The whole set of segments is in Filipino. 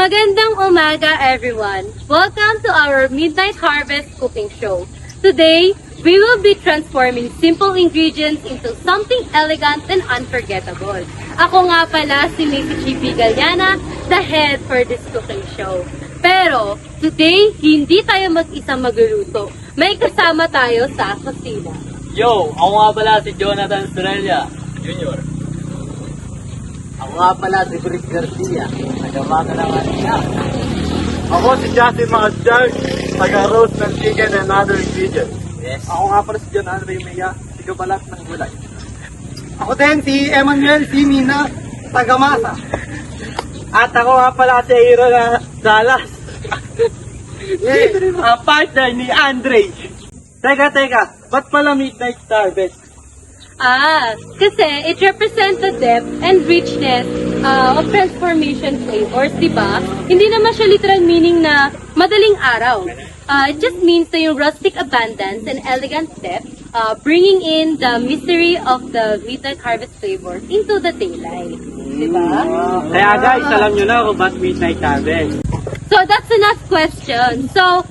Magandang umaga, everyone. Welcome to our Midnight Harvest cooking show. Today, we will be transforming simple ingredients into something elegant and unforgettable. Ako nga pala si Macy G.P. Galiana, the head for this cooking show. Pero, today, hindi tayo mag-isa magluluto. May kasama tayo sa kusina. Yo! Ako nga pala si Jonathan Estrella Jr. Ako nga pala si Brick Garcia, taga-mata ng Manila. Ako si Justin Magadjar, taga-roast ng chicken and other ingredients. Yes. Ako nga pala si John Andre Mea, taga-balat ng gulay. Ako din si Emmanuel C. Mina, taga-masa. At ako nga pala si Hiro na Salas. Ang partner ni Andre. Teka, ba't pala Midnight Harvest? Kasi it represents the depth and richness of transformation flavors, di ba? Hindi naman siya literal meaning na madaling araw. It just means na yung rustic abundance and elegant depth, bringing in the mystery of the Midnight Harvest flavors into the daylight. Di ba? Kaya guys, alam nyo na kung ba't Midnight Harvest. So that's enough question. So,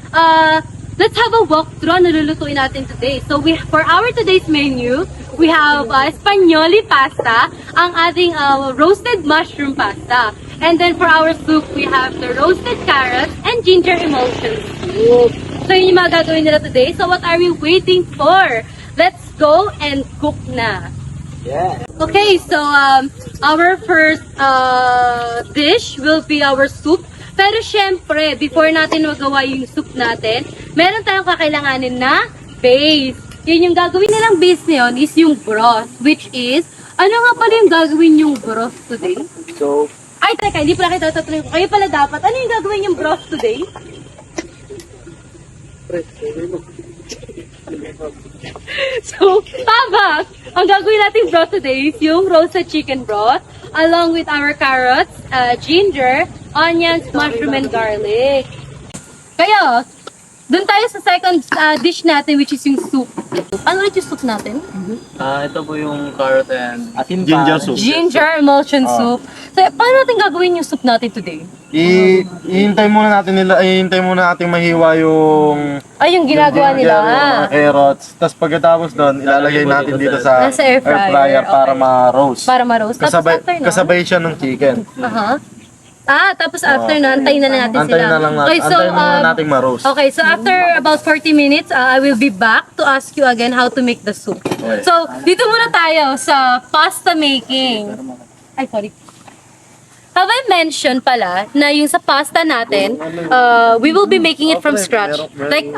let's have a walkthrough na lulutuin natin today. So, for our today's menu, we have Espagnoli pasta, ang ating roasted mushroom pasta. And then for our soup, we have the roasted carrots and ginger emulsion soup. So, yun yung mga gagawin nila today. So, what are we waiting for? Let's go and cook na. Yeah. Okay, so our first dish will be our soup. Pero syempre, before natin magawa yung soup natin, meron tayong kakailanganin na base. Yun yung gagawin nilang base na yun is yung broth, which is, ano nga pala yung gagawin yung broth today? So, Ay, teka, hindi pala kita tutuloy ko. Kayo pala dapat. Ano yung gagawin yung broth today? So, tama! Ang gagawin natin broth today is yung roasted chicken broth, along with our carrots, ginger, onions, mushroom, and garlic. Kaya, dun tayo sa second dish natin, which is yung soup. Ano ulit yung soup natin? Ito po yung carrot and Ginger soup. Ginger emulsion soup. So, paano natin gagawin yung soup natin today? Ihintay muna natin mahiwa yung Ay, yung ginagawa nila. mga carrots. Tapos pagkatapos doon, ilalagay natin dito sa Nasa air fryer, para okay. ma-roast. Para ma-roast. Tapos after nun? Kasabay siya ng chicken. Aha. Tapos after na, antayin na natin Antayin sila. na lang natin. Okay, so, Antayin muna natin ma-roast. okay, so after about 40 minutes, I will be back to ask you again how to make the soup. Okay. So, dito muna tayo sa pasta making. Ay, sorry. Have I mentioned pala na yung sa pasta natin, we will be making it from scratch. Like,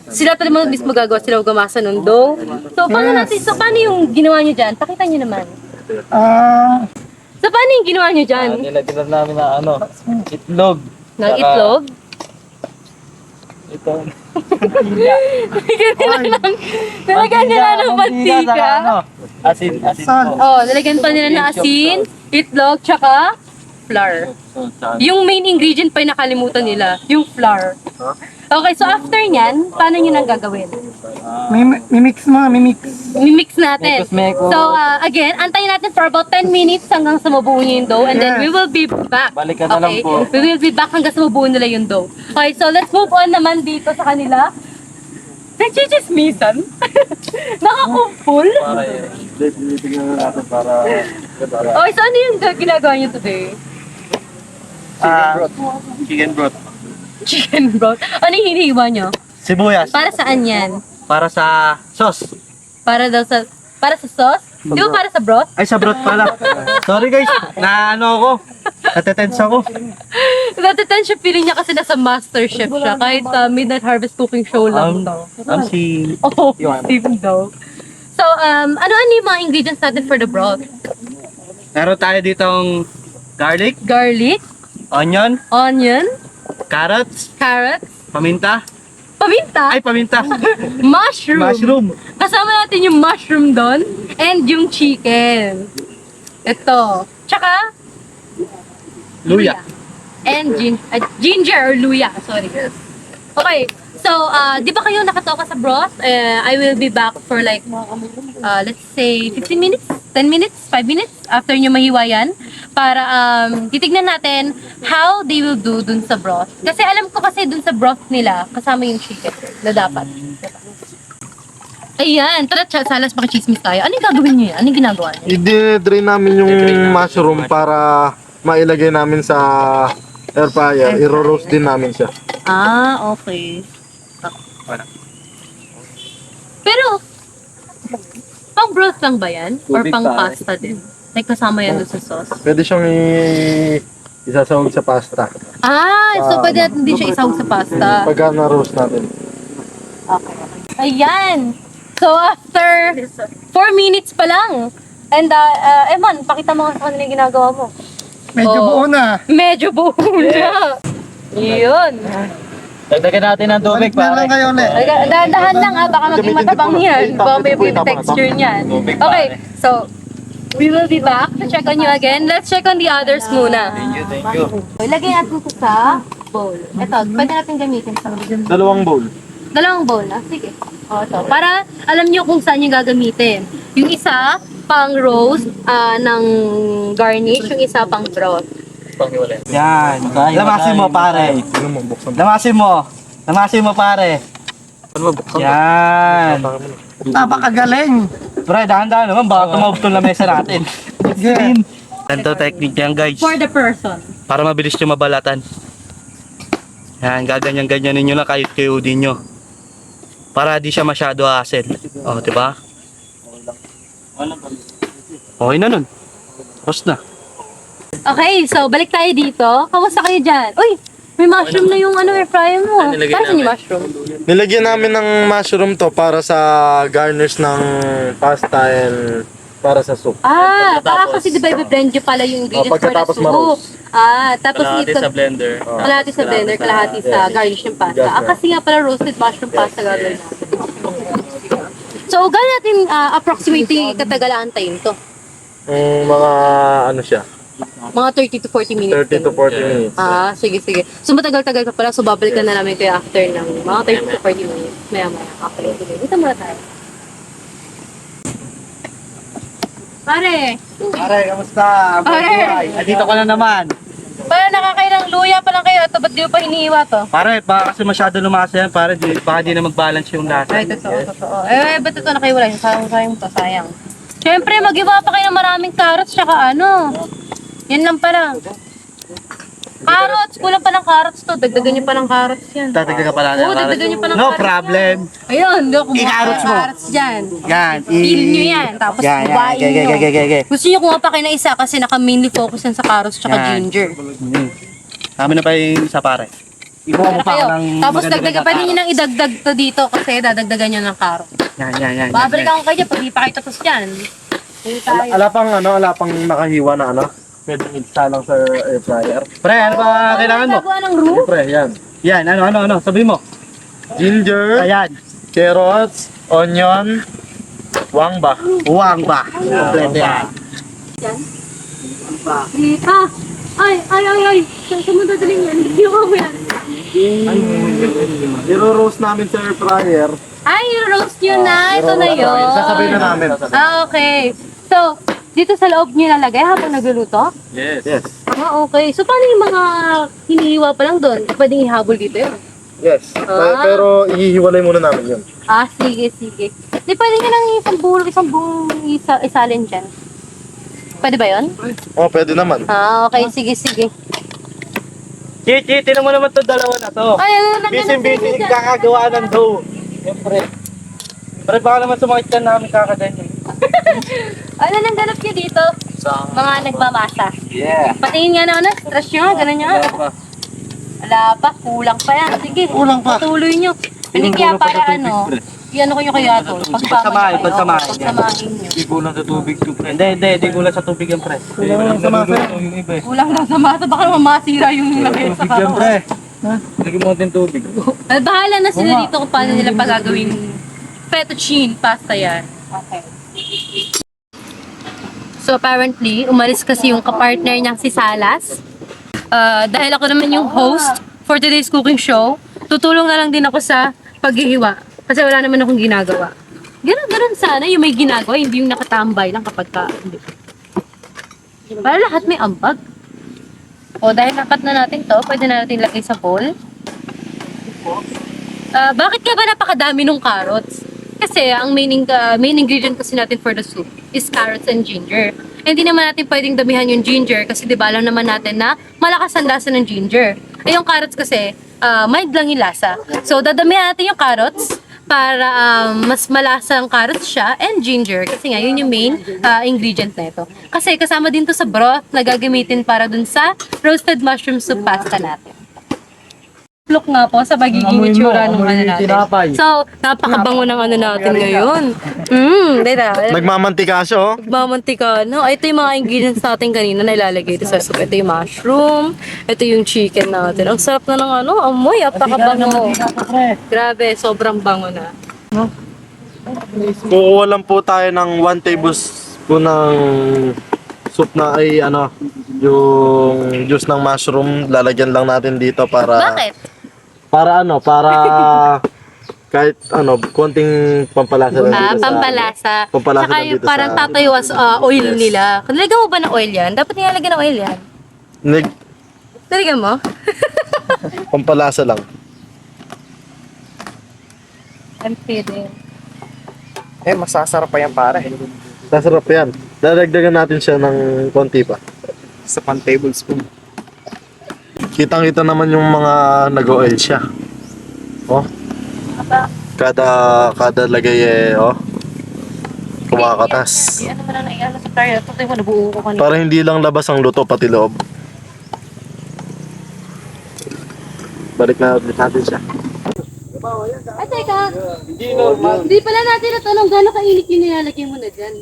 sila talaga mismo gagawa, sila gumasa ng dough. So, paano yung ginawa nyo dyan? Pakita nyo naman. So, paano yung ginawa nyo dyan? nilagyan namin na itlog. Ng itlog? Ito. Nilagyan nila ng mantika. Asin. Nilagyan pa nila ng asin, itlog, tsaka flour. Yung main ingredient pa yung nakalimutan nila, yung flour. Okay, so after nyan, paano nyo nang gagawin? mimix. Mimix natin. Mekos. So, again, antayin natin for about 10 minutes hanggang sa mabuo nyo yung dough, and then we will be back. Balikan na lang po. We will be back hanggang sa mabuo nila yung dough. Okay, so let's move on naman dito sa kanila. Nagchichismisan? Nakakumpul? Tingnan natin para... Okay, so ano yung ginagawa nyo today? Chicken broth. Chicken broth. Ano yung hinihiwa nyo? Sibuyas. Para saan yan? Para sa sauce. Para sa sauce? Di ba para sa broth? Ay, sa broth pala. Sorry guys, ako. Natetense ako. Natitension feeling niya kasi nasa master chef siya. Kahit sa Midnight Harvest cooking show lang to. Si... Oh, Steve daw. So, ano yung mga ingredients natin for the broth? Meron tayo ditong garlic, Garlic, onion, onion, carrots, carrots, paminta. paminta, mushroom. Kasama natin yung mushroom doon and yung chicken. Ito. Tsaka, Luya. And ginger or luya. Sorry. Okay. So, di ba kayo nakatoka sa broth? I will be back for like, let's say 15 minutes, 10 minutes, 5 minutes after nyo mahiwa yan. para titignan natin how they will do dun sa broth. Kasi alam ko kasi dun sa broth nila, kasama yung chicken na dapat. Ayan, tara, Salas, makichismis tayo. Ano yung gagawin niyo yan? Ano yung ginagawa niyo? I-drain namin yung mushroom para mailagay namin sa air fryer. I-roast din namin siya. Ah, okay. Pero, pang broth lang ba yan? Or Tubig pang pa. pasta din? Like kasama yan doon sa sauce? Pwede siyang isasawag sa pasta. Ah, so pwede natin din siya isawag sa pasta. Pagka na-roast natin. Okay. Ayan! So after 4 minutes pa lang. And Eman, pakita mo nga sa kanila yung ginagawa mo. Medyo Oh. buo na. Medyo buo na. Yun. Dagdagan natin ng tubig, Meron pare. kayo ulit. Dahan-dahan lang ha, baka maging matabang yan. Baka may texture niyan. Tubig, Okay, pare. so we will be back to check on you again. Let's check on the others muna. Thank you. Ilagay natin ito sa bowl. Ito, pwede natin gamitin sa Dalawang bowl. dalawang bowl na. Sige. O, ito. Para alam niyo kung saan yung gagamitin. Yung isa, pang roast ng garnish. Yung isa, pang broth. Yan. Lamasin mo, pare. Ano mo, buksan mo. Lamasin mo, pare. Yan. Napakagaling. Pre, dahan-dahan naman. Baka tumawag itong lamesa natin. Yeah. Ganito technique yan, guys. For the person. Para mabilis nyo mabalatan. Yan, gaganyan-ganyanin nyo lang kahit kayo din nyo. Para di siya masyado hassle. O, diba? Okay na nun. Tapos na. Okay, so balik tayo dito. Kamusta kayo dyan? Uy, may mushroom na yung air fryer mo. Saan yung mushroom? Nilagyan namin ng mushroom to para sa garnish ng pasta and para sa soup. Ah, baka kasi diba i-blend nyo pala yung ingredients for the pagkatapos soup. ma-roast. Ah, tapos Kalahati ito, sa blender. kalahati sa blender, kalahati sa garnish ng pasta. Ah, kasi nga pala roasted mushroom pasta gagawin natin. So, gano'n natin approximately katagalaan time to? Mga ano siya, Mga 30 to 40 minutes. 30 to 40 minutes. Ah, sige, sige. So, matagal-tagal pa pala. So, babalikan na namin kayo after ng mga 30 to 40 minutes. Maya-maya. Okay, sige. Dito muna tayo. Pare, Pare, kamusta? Pare. Dito ka na naman. parang nakakailang luya pa lang kayo. Ito, ba't di mo pa hinihiwa to? Pare, baka kasi masyado lumasa yan. Pare, baka di na mag-balance yung lasa. Ay, totoo, totoo. Eh, ba't ito nakaiwala? Sayang to, sayang. Siyempre, mag-iwa pa kayo ng maraming carrots tsaka ano. Yan lang pala. Carrots! Kulang pa ng carrots to. Dagdagan niyo pa ng carrots yan. Tatagdagan ka pala. Oo, dagdagan niyo pa ng No carrots problem. yan. Ayun, hindi ako I-carrots mo. carrots dyan. Yan. Peel nyo yan. Tapos buwain nyo. Gusto nyo kumuha pa kayo ng isa kasi naka-mainly focus yan sa carrots tsaka Yan. ginger. Kami na pa yung isa, pare. Ikuha mo Para pa kayo. ako ng Tapos maganda-ganda dagdagan pa din nyo carrots. nang idagdag to dito kasi dadagdagan nyo ng carrot. Yan. Babalik ako kayo pag di pa kayo tapos yan. Hindi tayo. Ala pang nakahiwa na ano. Pwedeng isa lang sa air fryer. Pre, ano ba kailangan mo? Nagawa ng roux? Siyempre, yan. Yan, ano, sabi mo. Ginger, Ayan. carrots, onion, wangba. Uwang ba? Kompleto yan. Ah! Ay! Saan mo dadaling yan? Hindi ko yan. I-roast namin sa air fryer. Ay, roast yun na. Ito na yun. Sasabihin na namin. Ah, okay. So, dito sa loob nyo nalagay habang nagluluto? Yes. Yes. Ah, okay. So, paano yung mga hinihiwa pa lang doon? Pwedeng ihabol dito yun? Yes. Pero ihihiwalay muna namin yun. Ah, sige. Di pwede nyo lang isang buong isalin dyan. Pwede ba yun? Oh, pwede naman. Ah, okay. Sige. Chichi, tinan mo naman itong dalawa na to. Ay, ano Busy, kakagawa ng dough. Siyempre. Pre, baka naman sumakit ka namin kakaganyan. Ano nang ganap nyo dito? Mga nagmamasa. Yeah. Patingin nga na, stress nyo nga, ganun nyo nga. Wala pa, kulang pa yan. Sige, patuloy nyo. Hindi kaya para ano, i-ano ko yung kaya to. Pagsamahin. Pagsamahin nyo. Hindi kulang sa tubig to, pre. Hindi kulang sa tubig yan, pre. Kulang sa masa. yung iba eh. Kulang lang sa masa, baka naman masira yung lagay sa Tubig yan, karo. pre. Lagyan mo natin tubig. Bahala na sila dito kung paano nila pagagawin fettuccine pasta yan. Okay. So apparently, umalis kasi yung kapartner niyang si Salas. Dahil ako naman yung host for today's cooking show, tutulong na lang din ako sa paghihiwa. Kasi wala naman akong ginagawa. Ganun sana yung may ginagawa, hindi yung nakatambay lang kapag ka. Hindi. Para lahat may ambag. O, dahil nakat na natin to, pwede na natin lagay sa bowl. Bakit nga ba napakadami ng carrots? Kasi ang main ingredient kasi natin for the soup is carrots and ginger. Hindi naman natin pwedeng damihan yung ginger kasi di ba alam naman natin na malakas ang lasa ng ginger. Eh yung carrots kasi, mild lang yung lasa. So dadamihan natin yung carrots para mas malasa ang carrots siya and ginger kasi nga yun yung main ingredient na ito. Kasi kasama din to sa broth na gagamitin para dun sa roasted mushroom soup pasta natin. Look nga po sa magiging itsura ng ano natin. So, napakabango ng ano natin ngayon. Dito. Nagmamantika siya, oh. Magmamantika. No, ito yung mga ingredients natin kanina na ilalagay ito sa soup. Ito yung mushroom. Ito yung chicken natin. Ang sarap na ng ano, amoy. Napakabango. Grabe, sobrang bango na. Kukuha lang po tayo ng 1 tablespoon ng soup na ay ano, yung juice ng mushroom. Lalagyan lang natin dito para... Bakit? Para ano, para kahit ano, konting pampalasa lang dito Pampalasa. Pampalasa Tsaka lang yung dito parang sa- tataywas oil nila. Nalagyan mo ba ng oil yan? Dapat nilalagyan ng oil yan. Nalagyan mo? Pampalasa lang. I'm kidding. Masasarap pa yan pare. Sasarap yan. Dadagdagan natin siya ng konti pa. Sa 1 tablespoon. Kitang-kita naman yung mga nag-oil siya. Oh. Kada lagay oh. Kumakatas. Ano mo na naiano sa tayo? Ito tayo mo, nabuo ko kanina. Para hindi lang labas ang luto, pati loob. Balik na ulit natin siya. Ay, teka. Hindi pala natin natanong gano'ng kainit yung nilalagay mo na dyan.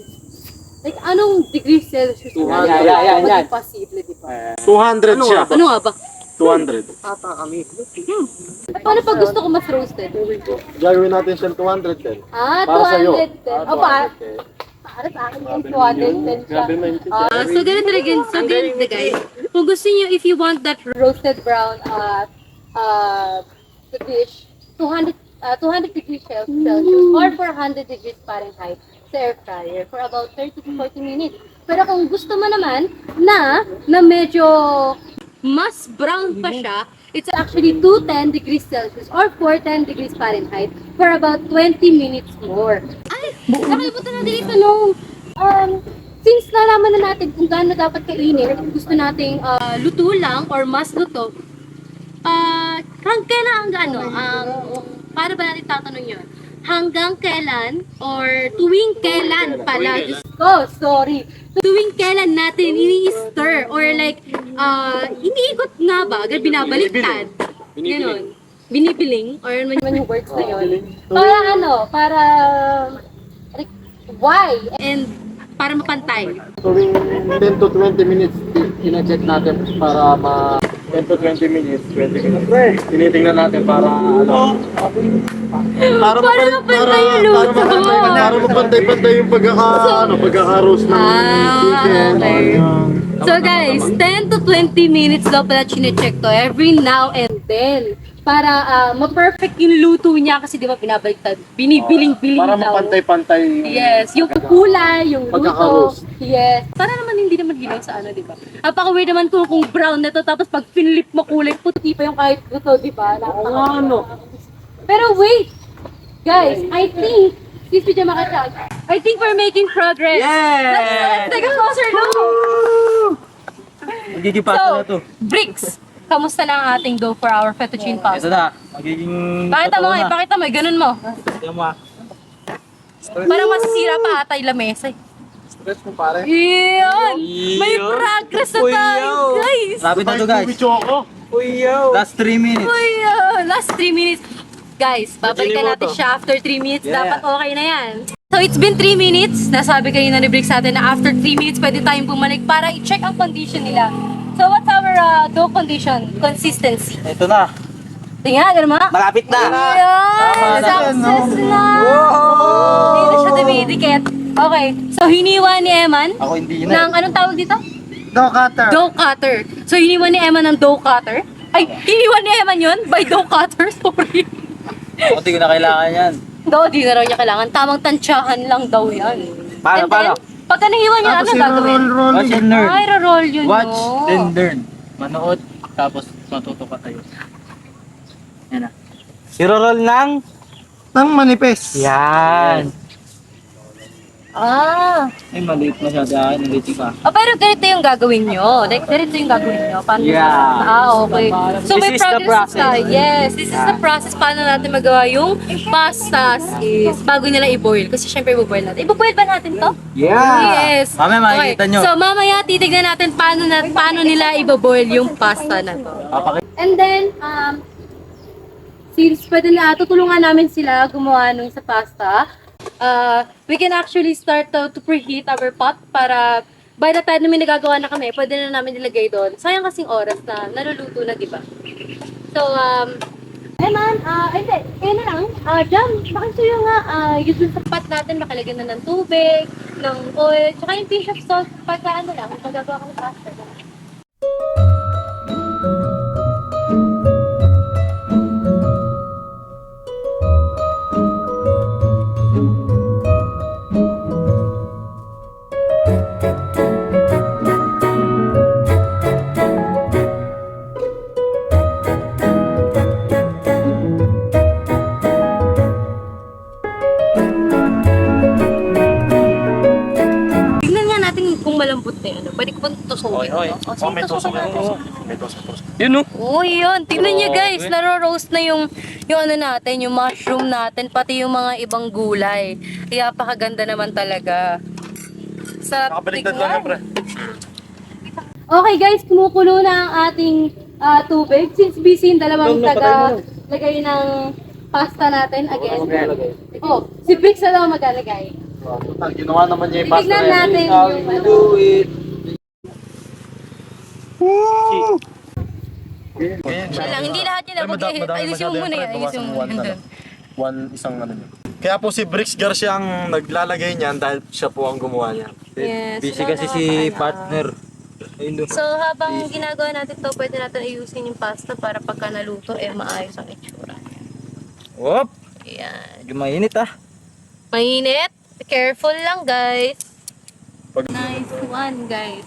Like, anong degree Celsius na maging posible, di ba? 200 siya. Ano nga ba? 200. At paano pag gusto ko mas roasted? Gagawin natin siya 210. Para sa'yo. 210. O ba? Para sa akin yung 210 siya. So, ganito rin. So, ganito guys. Kung gusto niyo, if you want that roasted brown dish, 200 degrees Celsius or 400 degrees Fahrenheit sa air fryer for about 30 to 40 minutes. Pero kung gusto mo naman na medyo mas brown pa siya, it's actually 210 degrees Celsius or 410 degrees Fahrenheit for about 20 minutes more. Ay! Nakalimutan natin itanong. Since nalaman na natin kung gaano dapat kainin, kung gusto nating luto lang or mas luto, kailan ang gaano? Para ba natin tatanong yun? Hanggang kailan or tuwing kailan pala? Sorry. Tuwing kailan natin ini-stir or like iniikot nga ba? Binabaliktad. Ganon. Binibiling or ano man yung words na yun. Para ano? Para like, why? And para mapantay. Tuwing 10 to 20 minutes, ina-check natin para 10 to 20 minutes, 20 minutes. Tinitingnan natin para ano. Para mapantay yung luto. Para mapantay-pantay yung pagkaka-roast ng chicken. Okay. So guys, 10 to 20 minutes daw pala chine-check to every now and then. Para ma-perfect yung luto niya kasi di ba binabaliktad, binibiling-biling Para daw. mapantay-pantay yung Yes, yung kulay, yung luto. Pagkaka-roast. Yes. Para naman hindi naman hilaw sa ano, di ba? Napaka-weird naman kung brown na to, tapos pag pinlip mo kulay, puti pa yung kahit luto, di ba? Ano? Pero wait! Guys, I think, excuse me, Jamakachag, I think we're making progress. Yeah! Let's take a closer look. Magiging So, bricks! Kamusta na ang ating dough for our fettuccine pasta? na. Magiging... Pakita mo nga, ipakita mo, ganun mo. Parang masisira pa ata yung lamesa. stress mo pare. Iyon! May progress na tayo, guys! Rapid na to guys. Last 3 minutes. Last 3 minutes. Guys, babalikan natin siya after 3 minutes. Yeah. Dapat okay na yan. So, it's been 3 minutes. Nasabi kayo na ni Bricks sa atin na after 3 minutes, pwede tayong bumalik para i-check ang condition nila. So, what's our dough condition? Consistency. Ito na. Tingnan, ganun mo. Malapit na. Ayan! Success na! Hindi na siya dumidikit. Okay. So, hiniwa ni Eman Ako hindi ng, anong tawag dito? Dough cutter. Dough cutter. So, hiniwa ni Eman ng dough cutter. Ay, hiniwa ni Eman yun by dough cutter. Sorry. Ako hindi ko na kailangan yan. Di na raw niya kailangan. Tamang tansyahan lang daw yan. Paano, And then, paano? pagka nahiwa niya, anong gagawin? Watch and learn. Ay, rolyo nyo. Watch, then learn. Manood, tapos matuto ka tayo. Yan na. Iro-roll ng manifest. Yan. Ah. Ay, maliit masyado. Naliti ka. Oh, pero ganito yung gagawin nyo. Like, ganito yung gagawin nyo. Paano okay. So, This may is the progress process. tayo. Yes, this is the process. Paano natin magawa yung pastas is bago nila i-boil. Kasi syempre, i-boil natin. I-boil ba natin to? Yes. Mamaya makikita nyo. So, mamaya titignan natin paano nila i-boil yung pasta na to. And then, since pwede na, tutulungan namin sila gumawa nung sa pasta, we can actually start to preheat our pot para by the time na may nagagawa na kami, pwede na namin ilagay doon. Sayang kasing oras na naluluto na, di ba? So, man, hindi, kaya na lang, Jam, makisuyo nga, yung sa pot natin, makalagyan na ng tubig, ng oil, tsaka yung pinch of salt, pagka ano lang, magagawa kami pasta. Tignan nga natin kung malambot na yun. Pwede ko ba tusukin? Sige, tusukin natin. Yun no? Oh, yun. Tignan niyo guys, naro-roast na yung ano natin, yung mushroom natin, pati yung mga ibang gulay. Kaya pakaganda naman talaga. Sarap tignan. Okay guys, kumukulo na ang ating tubig. Since busy yung dalawang taga-lagay ng pasta natin again. Oh, si Brix na daw maglalagay. Ginawa naman niya yung pasta Tignan na yan. natin yung ano. Siya lang, hindi lahat yun. Ayusin mo muna yun. Ayusin mo muna. Isang ano niya. Kaya po si Brix Garcia ang naglalagay niyan dahil siya po ang gumawa niya. Yes. Busy kasi si partner. So, habang ginagawa natin to, pwede natin ayusin yung pasta para pagka naluto, maayos ang itsura. Whoop! Ayan. Medyo mainit Mainit. Careful lang, guys. Nice one, guys.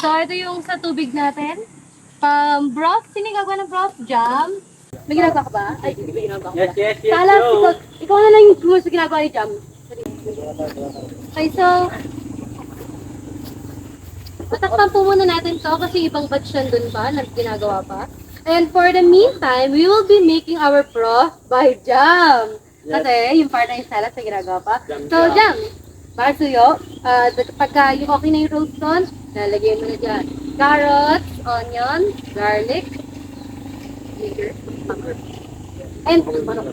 So, ito yung sa tubig natin. Broth. Sino yung gagawa ng broth? Jam? May ginagawa ka ba? Ay, may ginagawa ka ba? Yes. Kala, ikaw na lang yung gusto ginagawa ni Jam. Okay, so, matakpan po muna natin to kasi ibang batch yan dun pa na ginagawa pa. And for the meantime, we will be making our broth by Jam. Kasi yung part na yung salad na ginagawa pa. So, Jam, para sa'yo, pagka yung okay na yung roast doon, lalagyan mo na dyan. Carrots, onion, garlic, vinegar, and manok.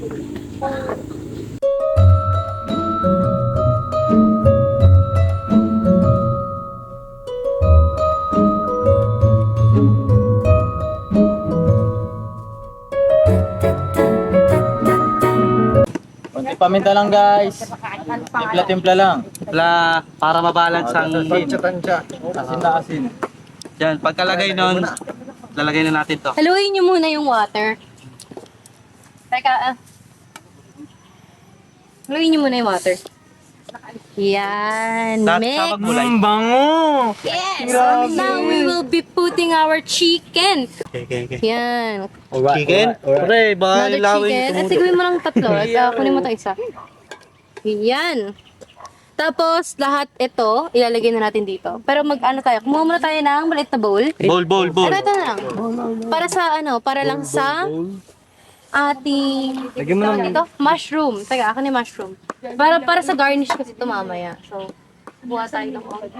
Konti paminta lang guys. Timpla-timpla lang. Para mabalance ang Tansya. Asin na asin. Yan, pagkalagay nun, lalagay na natin to. Haluin nyo muna yung water. Teka, haluin nyo muna yung water. Yan, mix. kulay. Bango! Yes! Now we will be putting our chicken. Okay. Yan. Chicken? Pre, baka Another ilawin chicken. At gawin mo lang tatlo. At kunin mo ito isa. Yan. Tapos, lahat ito, ilalagay na natin dito. Pero mag-ano tayo, kumuha muna tayo ng maliit na bowl. Bowl. Ito na lang. Para sa para lang sa ating, ito, mushroom. Teka, akin yung mushroom. Para sa garnish kasi ito mamaya. So, buha tayo ng konti.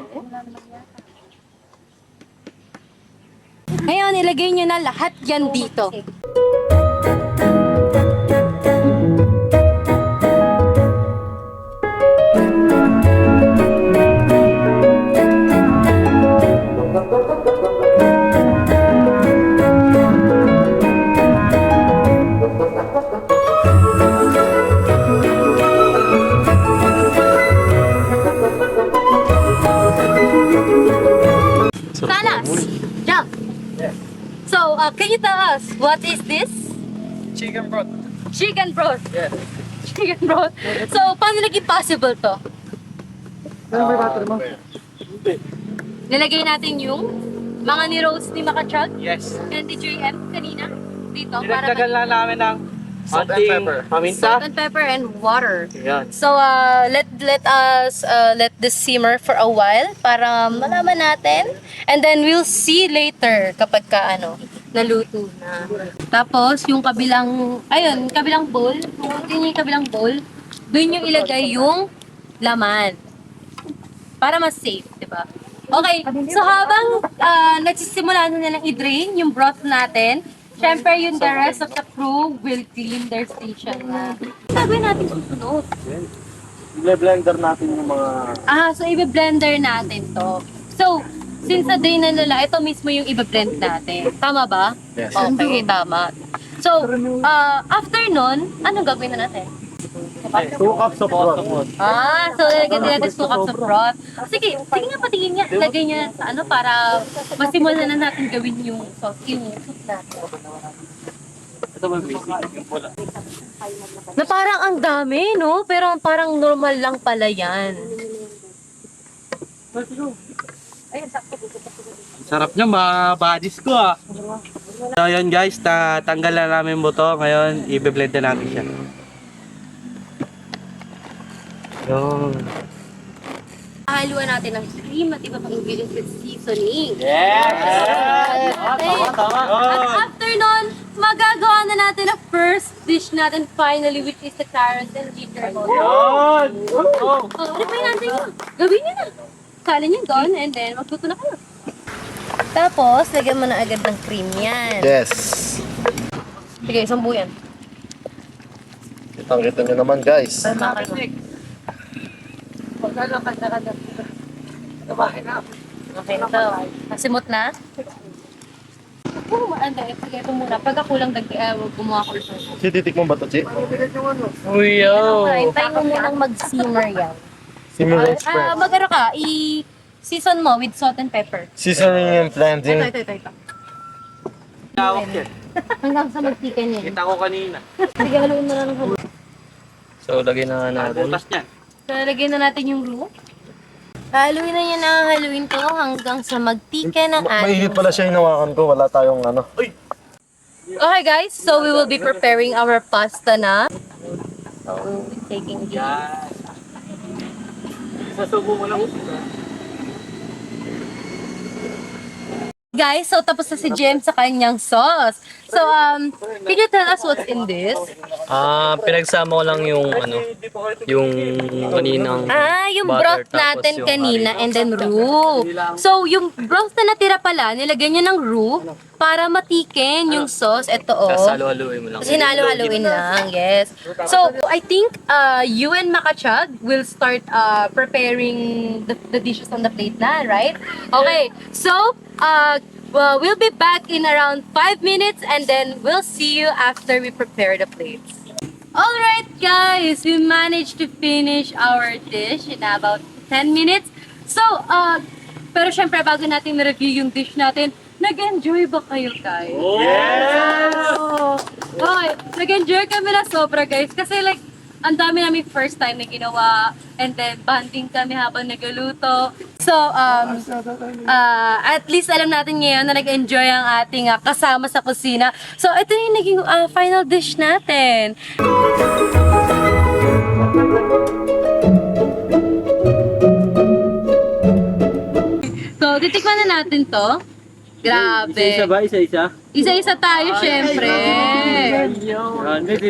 Ngayon, ilagay nyo na lahat yan dito. Salas! Jump! So, can you tell us, what is this? Chicken broth. Chicken broth. Yes. Chicken broth. So, paano naging possible to? nilagay natin yung mga ni-roast ni Makachag Yes. and ni JM kanina dito. Dinagdagan lang namin ng Salt and konting pepper. paminta. Salt and pepper and water. Yan. So, let us let this simmer for a while para malaman natin. And then we'll see later kapag naluto na. Tapos, yung kabilang, kabilang bowl, kung yung kabilang bowl, doon yung ilagay yung laman. Para mas safe, di ba? Okay, so habang nagsisimula na nilang i-drain yung broth natin, syempre yung the rest of the crew will clean their station na. Gagawin natin susunod. I-blender natin yung mga... So i-blender natin to. So, since na day na nila, ito mismo yung i-blend natin. Tama ba? Yes. Okay, tama. So, after nun, anong gagawin na natin? 2 cups of broth. So lalagyan din natin 2 cups of broth. Sige nga patingin niya. Lagay niya sa para masimulan na natin gawin yung sauce, yung soup natin. Ito ba basic yung pula? Na parang ang dami, no? Pero parang normal lang pala yan. Sarap niya, mga buddies ko ah. So yun guys, tanggal na namin buto. Ngayon, i-blend na natin siya. Yun. Haluan natin ng cream at iba pang ingredients with seasoning. Yes! Tama. At after nun, magagawa na natin ang first dish natin finally, which is the carrots and ginger. Yun! Ano pa yung natin yun? Gawin niyo na. Salin niyo doon and then magluto na kayo. Tapos, lagyan mo na agad ng cream yan. Yes. Sige, isang buo yan. Kitang-kita nyo naman guys. Okay na to. Nasimot na? Sige, ito muna. Pagkakulang gumawa ko ulit. Si titikmo ba ito, Chi? Hintayin mo munang mag-simmer yan. Simmer and spread. Mag-ano ka, i-season mo with salt and pepper. Seasoning and blending. Ito. Tawag yan. Hanggang sa mag-chicken yan. Kita ko kanina. Sige, haluin mo na ng haluin. So, lagyan na natin. Butas niyan. So, lagyan na natin yung roux. Haluin na yan ang haluin to hanggang sa mag-chicken ng Mainit pala siya hinawakan ko. Wala tayong ano. Okay guys, so we will be preparing our pasta na. So, we'll be taking this. Sasubo mo lang. Guys, so tapos na si Jem sa kanyang sauce. So, can you tell us what's in this? Pinagsama ko lang yung yung kaninang Yung butter, broth tapos natin yung kanina and then roux. So, yung broth na natira pala, nilagyan niya ng roux para matikin yung sauce. Ito Tapos halo-haloin mo lang. Sinalo-haloin lang, yes. So, I think you and Makachag will start preparing the dishes on the plate na, right? Okay, so, we'll be back in around 5 minutes and then we'll see you after we prepare the plates. Alright guys, we managed to finish our dish in about 10 minutes. So, pero syempre bago natin na-review yung dish natin, nag-enjoy ba kayo guys? Yes! Okay, nag-enjoy kami na sobra guys kasi like, ang dami namin first time na ginawa and then banding kami habang nagluto. So, at least alam natin ngayon na nag-enjoy ang ating kasama sa kusina. So, ito yung naging final dish natin. So, titikman na natin to. Grabe. Isa-isa ba? Isa-isa? Isa-isa tayo, syempre.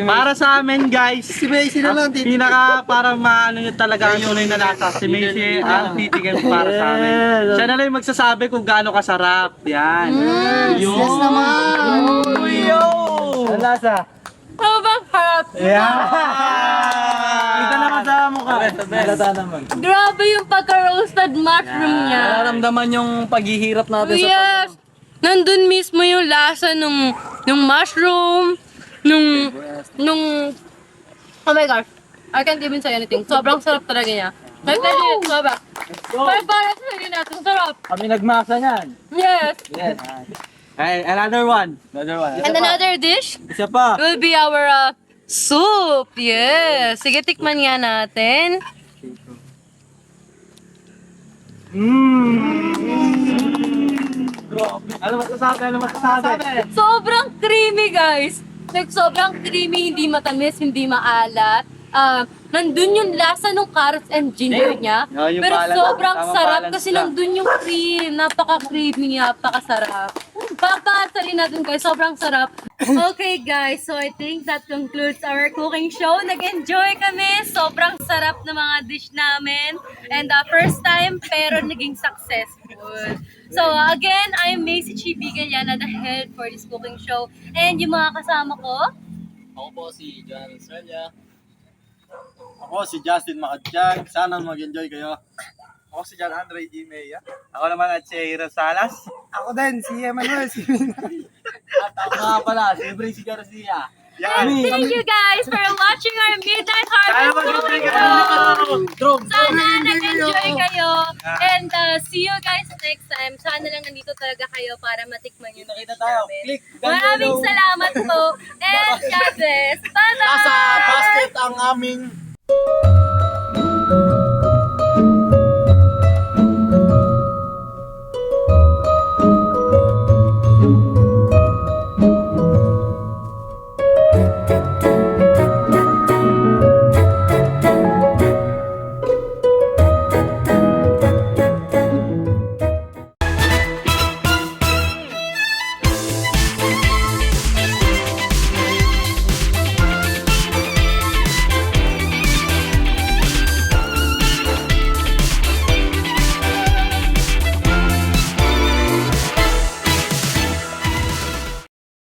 Para sa amin guys, si Macy na lang pinaka para maano nyo talaga ang tunay na lasa. Si Macy ang titigan para sa amin. Siya na lang yung magsasabi kung gaano kasarap. Yan. Yes naman. Ang lasa. Ano bang harap? Kita naman sa mukha. Halata naman. Grabe yung pagka-roasted mushroom niya. Nararamdaman yung paghihirap natin sa Yes! Nandun mismo yung lasa nung mushroom, nung, oh my gosh, I can't even say anything. Sobrang sarap talaga niya. Like, legit, sobra. Para sa lagi natin, sarap. Kami nagmasa niyan. Yes. Yes. Hey, another one. And another dish Isa pa. will be our soup. Yes. Sige, tikman nga natin. Ano masasabi? Sobrang creamy, guys. Like, sobrang creamy, hindi matamis, hindi maalat. Nandun yung lasa ng carrots and ginger niya. Yeah, yung Pero balance, sobrang tamang sarap balance kasi lang. nandun yung cream. Napaka-creamy, napakasarap. Papasalin natin guys, sobrang sarap. Okay guys, so I think that concludes our cooking show. Nag-enjoy kami. Sobrang sarap na mga dish namin. And first time, pero naging successful. So again, I'm Macy Chibi Galiana, the head for this cooking show. And yung mga kasama ko, Ako po si Jonathan Estrella. Ako si Justin Makadjan. Sana mag-enjoy kayo. Ako si John Andre G. Mea. Ako naman at si Aaron Salas. Ako din, si Emmanuel, si Mina. At ako nga pala, si Brice Garcia. Yan. thank you guys for watching our Midnight Harvest cooking show. Sana nag-enjoy kayo. And see you guys next time. Sana lang nandito talaga kayo para matikman yung dish Kita tayo. namin. Click. Maraming salamat po. And God bless. Bye-bye! Nasa basket ang aming